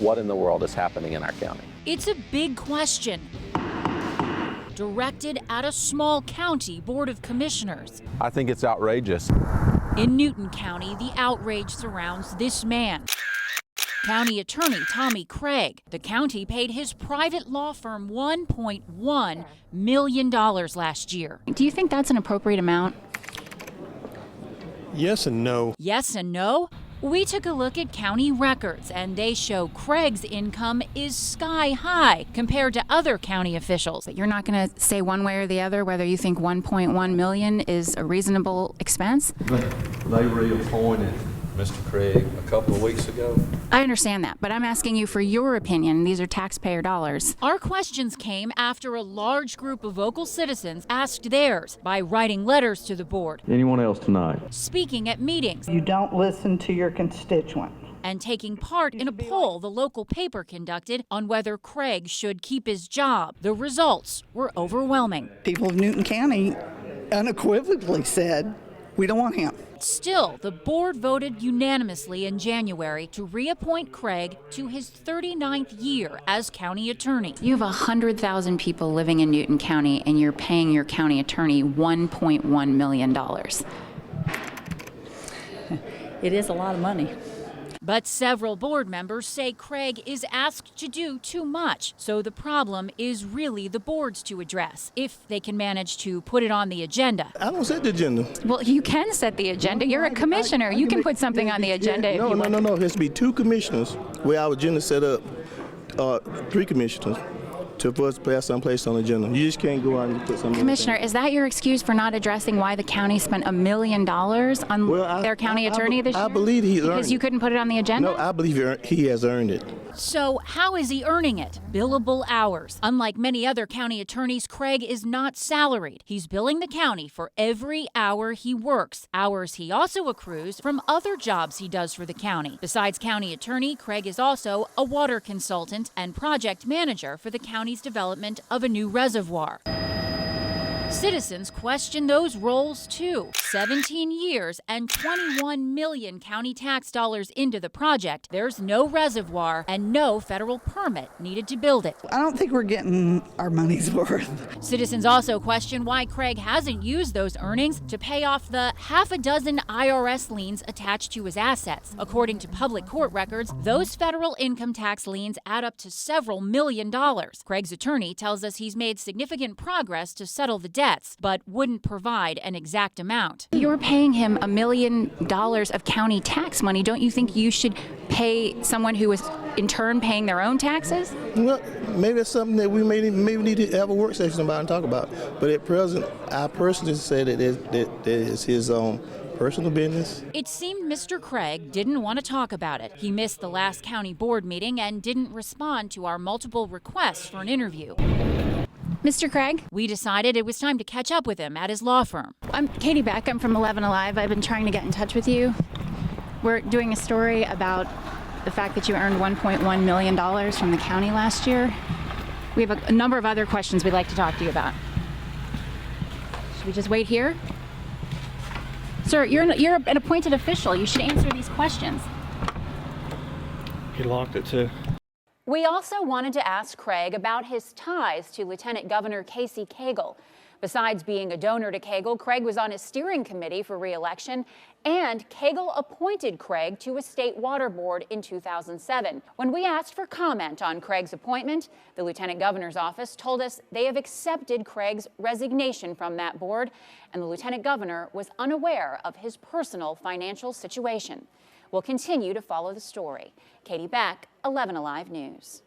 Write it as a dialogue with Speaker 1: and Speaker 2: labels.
Speaker 1: what in the world is happening in our county.
Speaker 2: It's a big question, directed at a small county board of commissioners.
Speaker 1: I think it's outrageous.
Speaker 2: In Newton County, the outrage surrounds this man, County Attorney Tommy Craig. The county paid his private law firm $1.1 million last year.
Speaker 3: Do you think that's an appropriate amount?
Speaker 4: Yes and no.
Speaker 2: Yes and no? We took a look at county records, and they show Craig's income is sky high compared to other county officials.
Speaker 3: But you're not going to say one way or the other whether you think $1.1 million is a reasonable expense?
Speaker 5: They reappointed Mr. Craig a couple of weeks ago.
Speaker 3: I understand that, but I'm asking you for your opinion. These are taxpayer dollars.
Speaker 2: Our questions came after a large group of vocal citizens asked theirs by writing letters to the board,
Speaker 5: Anyone else tonight?
Speaker 2: speaking at meetings,
Speaker 6: You don't listen to your constituent.
Speaker 2: and taking part in a poll the local paper conducted on whether Craig should keep his job. The results were overwhelming.
Speaker 6: People of Newton County unequivocally said, we don't want him.
Speaker 2: Still, the board voted unanimously in January to reappoint Craig to his 39th year as county attorney.
Speaker 3: You have 100,000 people living in Newton County, and you're paying your county attorney $1.1 million.
Speaker 7: It is a lot of money.
Speaker 2: But several board members say Craig is asked to do too much, so the problem is really the board's to address, if they can manage to put it on the agenda.
Speaker 4: I don't set the agenda.
Speaker 3: Well, you can set the agenda. You're a commissioner. You can put something on the agenda if you want.
Speaker 4: No. It has to be 2 commissioners where our agenda set up 3 commissioners for us to pass someplace on the agenda. You just can't go out and put something.
Speaker 3: Commissioner, is that your excuse for not addressing why the county spent $1 million on their county attorney this year?
Speaker 4: I believe he earned it.
Speaker 3: Because you couldn't put it on the agenda?
Speaker 4: No, I believe he has earned it.
Speaker 2: So how is he earning it? Billable hours. Unlike many other county attorneys, Craig is not salaried. He's billing the county for every hour he works, hours he also accrues from other jobs he does for the county. Besides county attorney, Craig is also a water consultant and project manager for the county's development of a new reservoir. Citizens question those roles too. 17 years and 21 million county tax dollars into the project. There's no reservoir and no federal permit needed to build it.
Speaker 6: I don't think we're getting our money's worth.
Speaker 2: Citizens also question why Craig hasn't used those earnings to pay off the half a dozen IRS liens attached to his assets. According to public court records, those federal income tax liens add up to several $1 million. Craig's attorney tells us he's made significant progress to settle the debts, but wouldn't provide an exact amount.
Speaker 3: You're paying him $1 million of county tax money. Don't you think you should pay someone who is in turn paying their own taxes?
Speaker 4: Well, maybe that's something that we maybe need to have a work session about and talk about. But at present, I personally say that it's his own personal business.
Speaker 2: It seemed Mr. Craig didn't want to talk about it. He missed the last county board meeting and didn't respond to our multiple requests for an interview.
Speaker 3: Mr. Craig?
Speaker 2: We decided it was time to catch up with him at his law firm.
Speaker 3: I'm Katie Beck. I'm from 11 Alive. I've been trying to get in touch with you. We're doing a story about the fact that you earned $1.1 million from the county last year. We have a number of other questions we'd like to talk to you about. Should we just wait here? Sir, you're an appointed official. You should answer these questions.
Speaker 4: He locked it too.
Speaker 2: We also wanted to ask Craig about his ties to Lieutenant Governor Casey Cagle. Besides being a donor to Cagle, Craig was on his steering committee for re-election, and Cagle appointed Craig to a state water board in 2007. When we asked for comment on Craig's appointment, the Lieutenant Governor's office told us they have accepted Craig's resignation from that board, and the Lieutenant Governor was unaware of his personal financial situation. We'll continue to follow the story. Katie Beck, 11 Alive News.